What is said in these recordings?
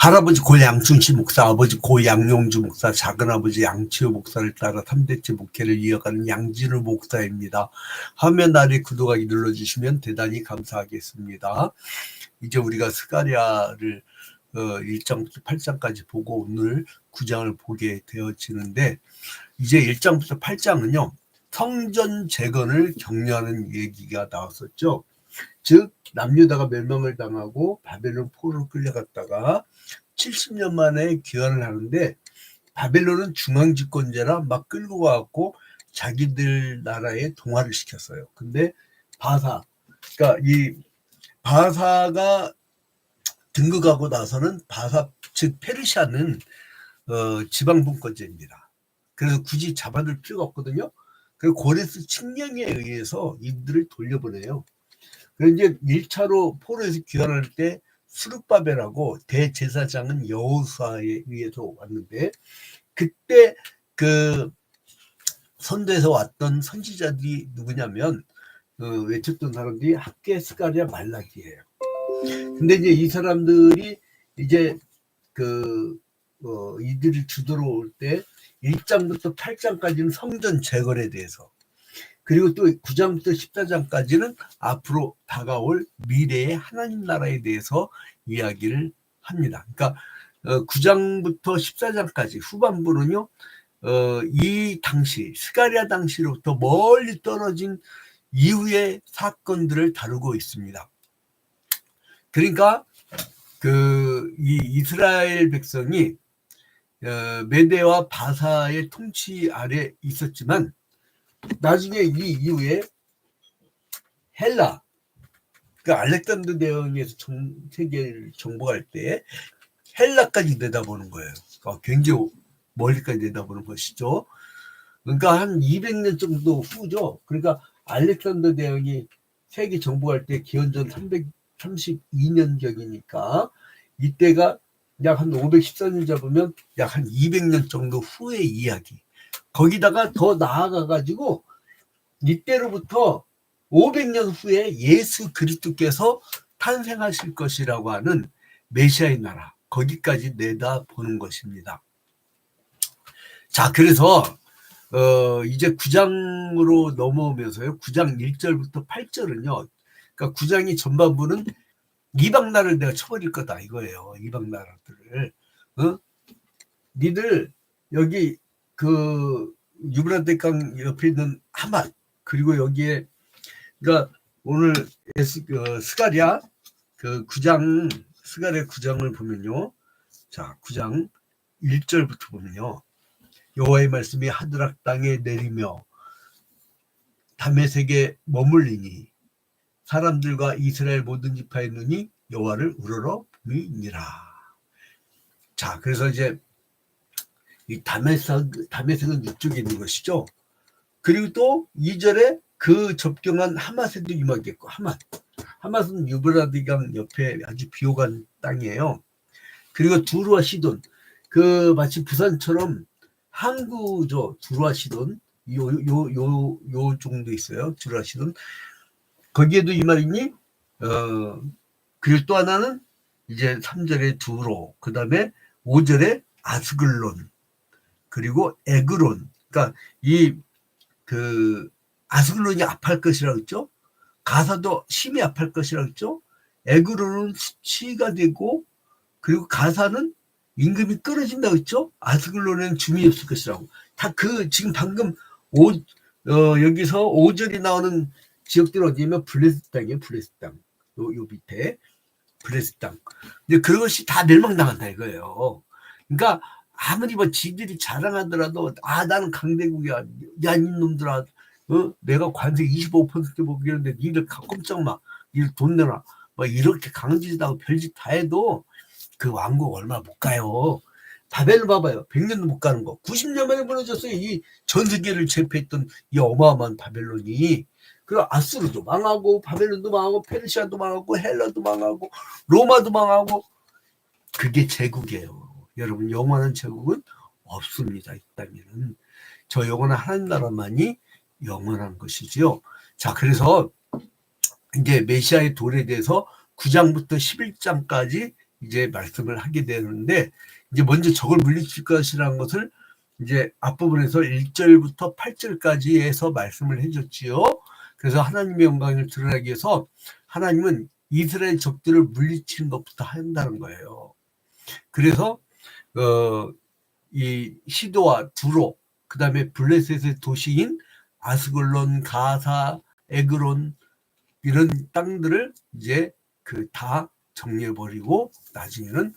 할아버지 고양춘씨 목사, 아버지 고양용주 목사, 작은아버지 양치호 목사를 따라 3대째 목회를 이어가는 양진우 목사입니다. 화면 아래 구독하기 눌러주시면 대단히 감사하겠습니다. 이제 우리가 스가랴를 1장부터 8장까지 보고 오늘 9장을 보게 되어지는데, 이제 1장부터 8장은요 성전 재건을 격려하는 얘기가 나왔었죠. 즉 남유다가 멸망을 당하고 바벨론 포로로 끌려갔다가 70년 만에 귀환을 하는데, 바벨론은 중앙집권제라 막 끌고 가갖고 자기들 나라에 동화를 시켰어요. 근데 그러니까 이 바사가 등극하고 나서는 바사 즉 페르시아는 지방분권제입니다. 그래서 굳이 잡아둘 필요가 없거든요. 그리고 고레스 칙령에 의해서 이들을 돌려보내요. 그래서 이제 1차로 포로에서 귀환할 때 수르바벨하고 대제사장은 여호수아에 의해서 왔는데, 그때 그 선대에서 왔던 선지자들이 누구냐면 외쳤던 사람들이 학개, 스가랴, 말라기예요. 근데 이제 이 사람들이 이제 이들이 주도로 올 때 1장부터 8장까지는 성전 재건에 대해서, 그리고 또 9장부터 14장까지는 앞으로 다가올 미래의 하나님 나라에 대해서 이야기를 합니다. 그러니까 9장부터 14장까지 후반부는요 이 당시 스가랴 당시로부터 멀리 떨어진 이후의 사건들을 다루고 있습니다. 그러니까 이 이스라엘 백성이 메대와 바사의 통치 아래 있었지만, 나중에 이 이후에 헬라, 알렉산더 대왕에서 세계를 정복할 때 헬라까지 내다보는 거예요. 굉장히 멀리까지 내다보는 것이죠. 그러니까 한 200년 정도 후죠. 그러니까 알렉산더 대왕이 세계 정복할 때 기원전 332년경이니까 이때가 약 한 514년 잡으면 약 한 200년 정도 후의 이야기. 거기다가 더 나아가가지고 이때로부터 500년 후에 예수 그리스도께서 탄생하실 것이라고 하는 메시아의 나라, 거기까지 내다보는 것입니다. 자, 그래서 이제 9장으로 넘어오면서요, 9장 1절부터 8절은요, 그러니까 9장이 전반부는 이방 나라를 내가 쳐버릴 거다 이거예요. 이방 나라들을 니들 여기 유브라데 강 옆에 있는 하맛, 그리고 여기에 그러니까 오늘 스가랴 9장 스가랴 9장을 보면요, 자 9장 1절부터 보면요, 여호와의 말씀이 하드락 땅에 내리며 다메섹에 머물리니 사람들과 이스라엘 모든 지파의 눈이 여호와를 우러러 보이니라. 자, 그래서 이제 이 다메섹은 이쪽에 있는 것이죠. 그리고 또 2절에 그 접경한 하맛에도 임하겠고, 하맛은 유브라데강 옆에 아주 비호감 땅이에요. 그리고 두루와 시돈, 마치 부산처럼 항구죠. 두루와 시돈, 요 정도 있어요. 두루와 시돈. 거기에도 이 말이니, 그리고 또 하나는 이제 3절에 두로, 그 다음에 5절에 아스글론, 그리고 에그론. 그러니까 아스글론이 아파할 것이라고 했죠. 가사도 심히 아파할 것이라고 했죠. 에그론은 수치가 되고, 그리고 가사는 임금이 끊어진다고 했죠. 아스글론에는 주민이 없을 것이라고. 다 지금 방금 여기서 5절이 나오는 지역들 어디냐면 블레셋 땅이에요. 블레셋 땅. 요 밑에 블레셋 땅. 근데 그것이 다 멸망당한다 이거예요. 그러니까 아무리 지들이 자랑하더라도 나는 강대국이야. 야 이놈들아, 내가 관세 25% 먹이는데 니들 꼼짝 마. 니들 돈 내놔. 이렇게 강짓하고 별짓 다 해도 그 왕국 얼마 못 가요. 바벨론 봐봐요. 100년도 못 가는 거. 90년 만에 무너졌어요. 이 전 세계를 제패했던 이 어마어마한 바벨론이. 그리고 아수르도 망하고, 바벨론도 망하고, 페르시아도 망하고, 헬라도 망하고, 로마도 망하고. 그게 제국이에요. 여러분, 영원한 제국은 없습니다. 이 땅에는. 저 영원한 하나님 나라만이 영원한 것이지요. 자, 그래서 이제 메시아의 돌에 대해서 9장부터 11장까지 이제 말씀을 하게 되는데, 이제 먼저 적을 물리칠 것이라는 것을 이제 앞부분에서 1절부터 8절까지 해서 말씀을 해줬지요. 그래서 하나님의 영광을 드러나기 위해서 하나님은 이스라엘 적들을 물리치는 것부터 한다는 거예요. 그래서 이 시도와 두로, 그 다음에 블레셋의 도시인 아스글론, 가사, 에그론 이런 땅들을 이제 다 정리해버리고 나중에는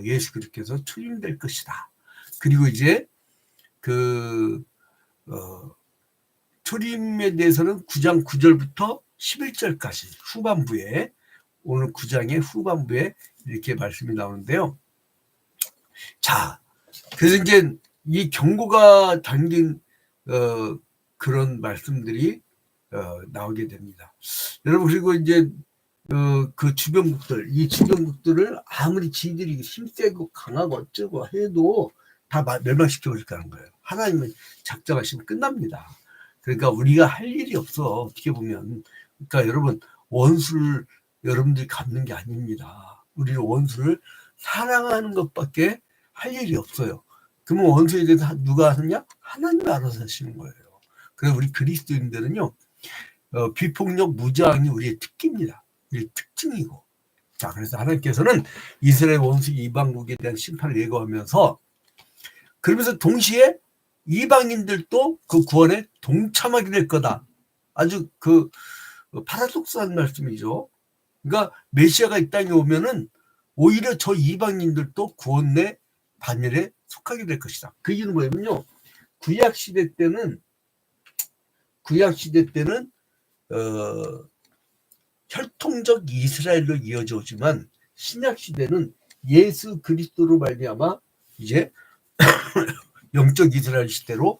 예수 그리스도께서 출임될 것이다. 그리고 이제 출임에 대해서는 9장 9절부터 11절까지 후반부에, 오늘 9장의 후반부에 이렇게 말씀이 나오는데요. 자, 그래서 이제 이 경고가 담긴 그런 말씀들이 나오게 됩니다. 여러분, 그리고 이제 그 주변국들, 이 주변국들을 아무리 지들이 힘세고 강하고 어쩌고 해도 다 멸망시켜 버릴 거라는 거예요. 하나님은 작정하시면 끝납니다. 그러니까 우리가 할 일이 없어, 어떻게 보면. 그러니까 여러분, 원수를 여러분들이 갚는 게 아닙니다. 우리는 원수를 사랑하는 것밖에 할 일이 없어요. 그러면 원수에 대해서 누가 하느냐? 하나님이 알아서 하시는 거예요. 그래서 우리 그리스도인들은요, 비폭력 무장이 우리의 특기입니다. 우리의 특징이고. 자, 그래서 하나님께서는 이스라엘 원수 이방국에 대한 심판을 예고하면서, 그러면서 동시에 이방인들도 그 구원에 동참하게 될 거다. 아주 파라독스한 말씀이죠. 그러니까 메시아가 이 땅에 오면은 오히려 저 이방인들도 구원의 반열에 속하게 될 것이다. 그 이유는 뭐냐면요, 구약 시대 때는 혈통적 이스라엘로 이어져 오지만 신약 시대는 예수 그리스도로 말미암아 이제 영적 이스라엘 시대로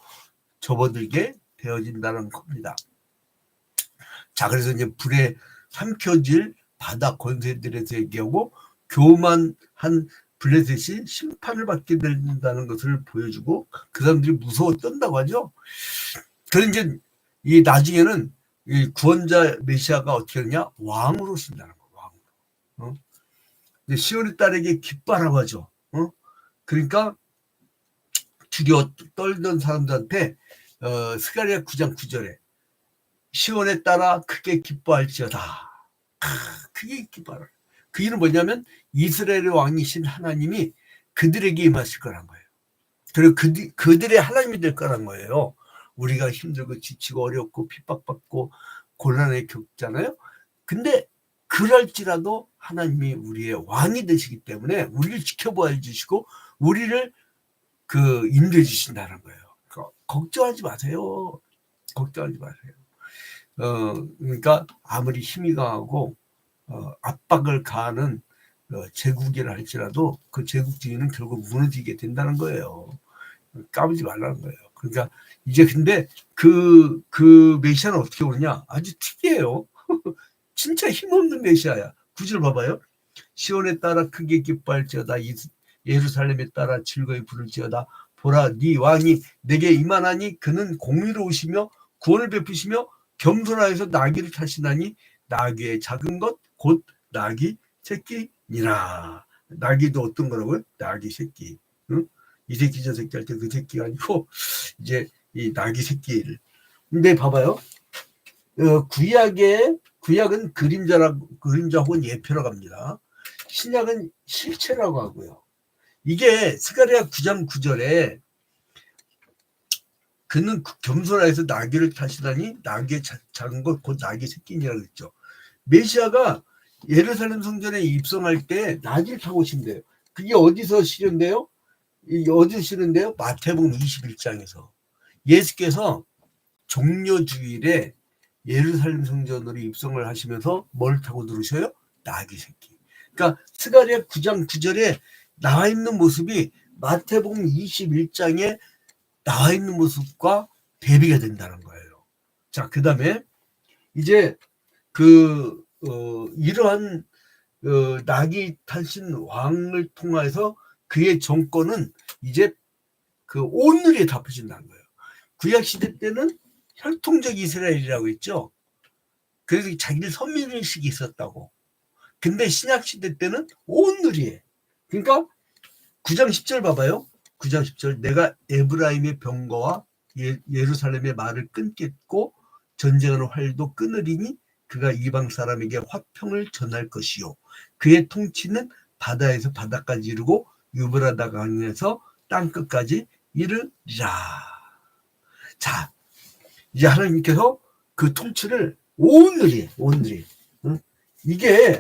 접어들게 되어진다는 겁니다. 자, 그래서 이제 불에 삼켜질 바다 권세들에서 얘기하고 교만한 블레셋이 심판을 받게 된다는 것을 보여주고 그 사람들이 무서워 떤다고 하죠. 그래서 이제 이 나중에는 이 구원자 메시아가 어떻게 하느냐? 왕으로 신다는 거예요. 왕으로. 시온의 딸에게 기뻐하라고 하죠. 그러니까 두려워 떨던 사람들한테 스가랴 9장 9절에 시온의 딸아 크게 기뻐할지어다. 크게 기뻐하라. 그 이유는 뭐냐면 이스라엘의 왕이신 하나님이 그들에게 임하실 거란 거예요. 그리고 그들의 하나님이 될 거란 거예요. 우리가 힘들고 지치고 어렵고 핍박받고 곤란에 겪잖아요. 근데 그럴지라도 하나님이 우리의 왕이 되시기 때문에 우리를 지켜봐 주시고 우리를 인도해 주신다는 거예요. 걱정하지 마세요. 걱정하지 마세요. 그러니까 아무리 힘이 강하고 압박을 가하는 제국이라 할지라도 그 제국 주인은 결국 무너지게 된다는 거예요. 까불지 말라는 거예요. 그러니까 이제 근데 그 메시아는 어떻게 오느냐? 아주 특이해요. 진짜 힘없는 메시아야. 9절 봐봐요. 시온에 따라 크게 기뻐할지어다. 예루살렘에 따라 즐거이 부를지어다. 보라, 네 왕이 내게 임하나니 그는 공의로우시며 구원을 베푸시며 겸손하여서 나귀를 타시나니 나귀의 작은 것 곧 나귀 새끼니라. 나귀도 어떤 거라고요? 나귀 새끼. 응? 이 새끼 저 새끼 할 때 그 새끼가 아니고 이제 이 나귀 새끼를. 근데 봐봐요. 구약은 그림자 혹은 예표라고 합니다. 신약은 실체라고 하고요. 이게 스가랴 9장 9절에 그는 겸손하여서 나귀를 타시다니 나귀의 작은 것 곧 나귀 새끼니라고 했죠. 메시아가 예루살렘 성전에 입성할 때 나귀를 타고 오신대요. 그게 어디서 실현돼요? 어디서 실현돼요? 마태복음 21장에서 예수께서 종려주일에 예루살렘 성전으로 입성을 하시면서 뭘 타고 들으셔요? 나귀 새끼. 그러니까 스가랴 9장 9절에 나와 있는 모습이 마태복음 21장에 나와 있는 모습과 대비가 된다는 거예요. 자, 그 다음에 이제 이러한 나귀 타신 왕을 통해서 그의 정권은 이제 온누리에 덮여진다는 거예요. 구약 시대 때는 혈통적 이스라엘이라고 했죠. 그래서 자기들 선민의식이 있었다고. 근데 신약시대 때는 온누리에. 그러니까 9장 10절 봐봐요. 9장 10절 내가 에브라임의 병거와 예루살렘의 말을 끊겠고 전쟁하는 활도 끊으리니 그가 이방 사람에게 화평을 전할 것이요 그의 통치는 바다에서 바다까지 이르고 유브라다 강에서 땅끝까지 이르리라. 자, 이제 하나님께서 그 통치를 온누리에 응? 이게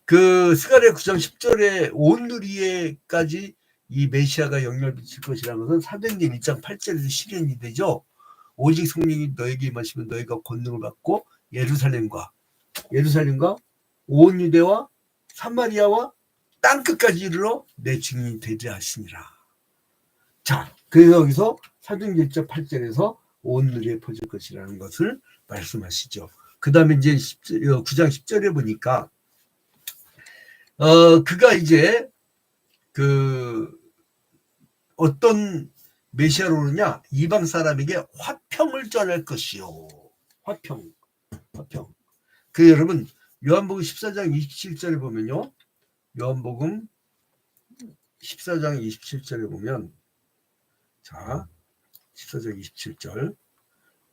그 스가랴 9장 10절에 온누리에까지 이 메시아가 영향을 미칠 것이라는 것은 사도행전 1장 8절에서 실현이 되죠. 오직 성령이 너에게 임하시면 너희가 권능을 받고 예루살렘과 온 유대와 사마리아와 땅끝까지 이르러 내 증인이 되리라 하시니라. 자, 그래서 여기서 사도행전 1장 8절에서 온누리에 퍼질 것이라는 것을 말씀하시죠. 그 다음에 이제 9장 10절에 보니까 그가 이제 어떤 메시아로 오느냐 이방 사람에게 화평을 전할 것이요. 화평. 그 여러분 요한복음 14장 27절에 보면요. 요한복음 14장 27절에 보면 자 14장 27절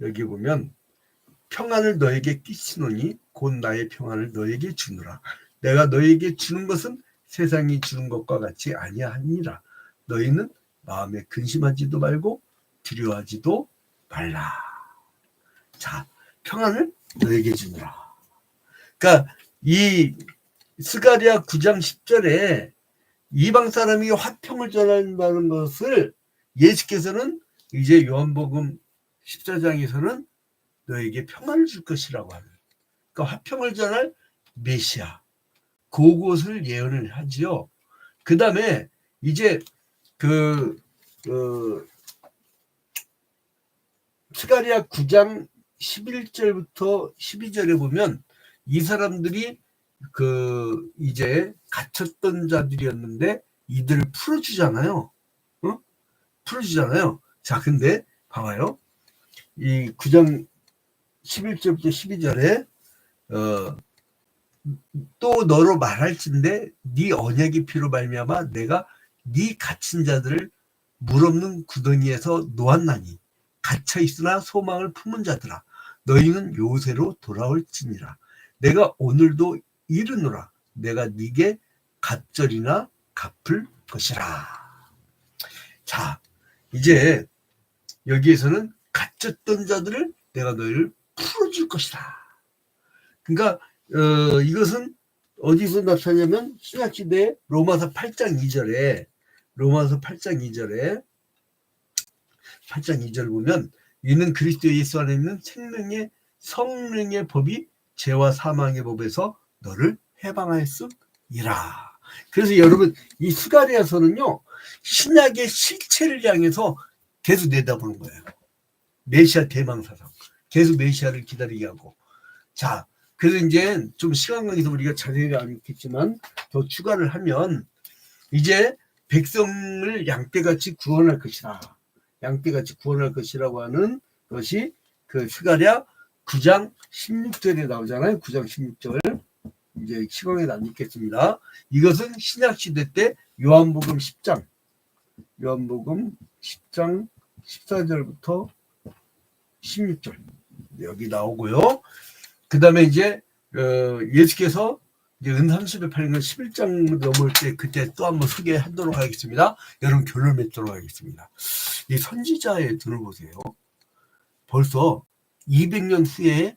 여기 보면 평안을 너에게 끼치노니 곧 나의 평안을 너에게 주노라. 내가 너에게 주는 것은 세상이 주는 것과 같이 아니하니라. 너희는 마음에 근심하지도 말고 두려워하지도 말라. 자, 평안을 너에게 주노라. 그러니까 이 스가랴 9장 10절에 이방 사람이 화평을 전한다는 것을 예수께서는 이제 요한복음 14장에서는 너에게 평안을 줄 것이라고 하는. 그러니까 화평을 전할 메시아. 그것을 예언을 하지요. 그 다음에 이제 스가랴 9장 11절부터 12절에 보면 이 사람들이 이제 갇혔던 자들이었는데 이들을 풀어주잖아요. 풀어주잖아요. 자, 근데 봐봐요. 이 9장 11절부터 12절에 또 너로 말할진대 네 언약의 피로 말미암아 내가 네 갇힌 자들을 물 없는 구덩이에서 놓았나니 갇혀 있으나 소망을 품은 자들아 너희는 요새로 돌아올지니라. 내가 오늘도 이르노라. 내가 네게 갑절이나 갚을 것이라. 자, 이제 여기에서는 갇혔던 자들을 내가 너희를 풀어줄 것이다. 그러니까 이것은 어디서 나타나냐면 신약시대 로마서 8장 2절에 8장 2절 보면 이는 그리스도 예수 안에 있는 성령의 법이 죄와 사망의 법에서 너를 해방하였음이라. 그래서 여러분 이 스가랴서는요 신약의 실체를 향해서 계속 내다보는 거예요. 메시아 대망사상 계속 메시아를 기다리게 하고. 자, 그래서 이제 좀 시간 관계에서 우리가 자세히 않겠지만 더 추가를 하면 이제 백성을 양떼같이 구원할 것이라. 양떼같이 구원할 것이라고 하는 것이 그 스가랴 9장 16절에 나오잖아요. 9장 16절. 이제 시간에 안 읽겠습니다. 이것은 신약시대 때 요한복음 10장 14절부터 16절 여기 나오고요. 그 다음에 이제 예수께서 이제 은삼십에 팔린 건 11장 넘을 때 그때 또 한번 소개하도록 하겠습니다. 여러분 결론 맺도록 하겠습니다. 이 선지자의 눈을 보세요. 벌써 200년 후에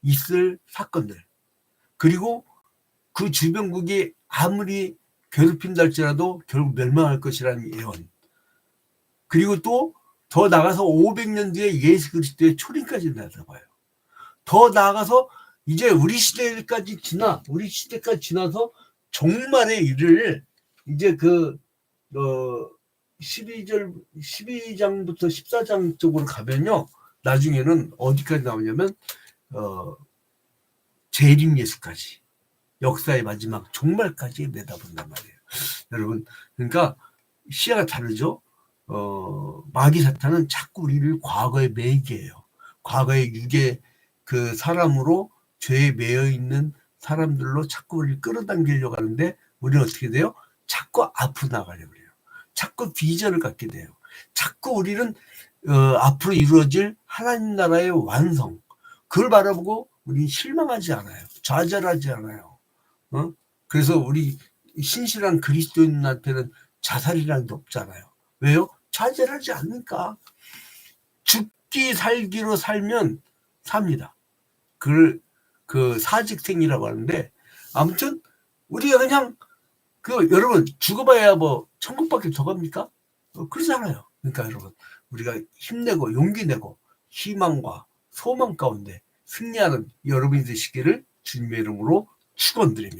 있을 사건들 그리고 그 주변국이 아무리 괴롭힌다 할지라도 결국 멸망할 것이라는 예언 그리고 또 더 나가서 500년 뒤에 예수 그리스도의 초림까지 나타봐요. 더 나아가서 이제 우리 시대까지 지나서 종말의 일을 이제 12장부터 14장 쪽으로 가면요. 나중에는 어디까지 나오냐면 재림 예수까지 역사의 마지막 종말까지 내다본단 말이에요. 여러분 그러니까 시야가 다르죠. 마귀 사탄은 자꾸 우리를 과거에 매이게 해요. 과거에 육의 그 사람으로 죄에 매여 있는 사람들로 자꾸 우리를 끌어당기려고 하는데 우리는 어떻게 돼요? 자꾸 앞으로 나가려고 해요. 자꾸 비전을 갖게 돼요. 자꾸 우리는 앞으로 이루어질 하나님 나라의 완성, 그걸 바라보고 우리는 실망하지 않아요. 좌절하지 않아요. 그래서 우리 신실한 그리스도인한테는 자살이라는 게 없잖아요. 왜요? 좌절하지 않으니까. 죽기 살기로 살면 삽니다. 그걸 그 사직생이라고 하는데, 아무튼 우리가 그냥 여러분 죽어봐야 뭐 천국밖에 더 갑니까? 그러잖아요. 그러니까 여러분 우리가 힘내고 용기 내고 희망과 소망 가운데 승리하는 여러분이 되시기를 주님의 이름으로 축원드립니다.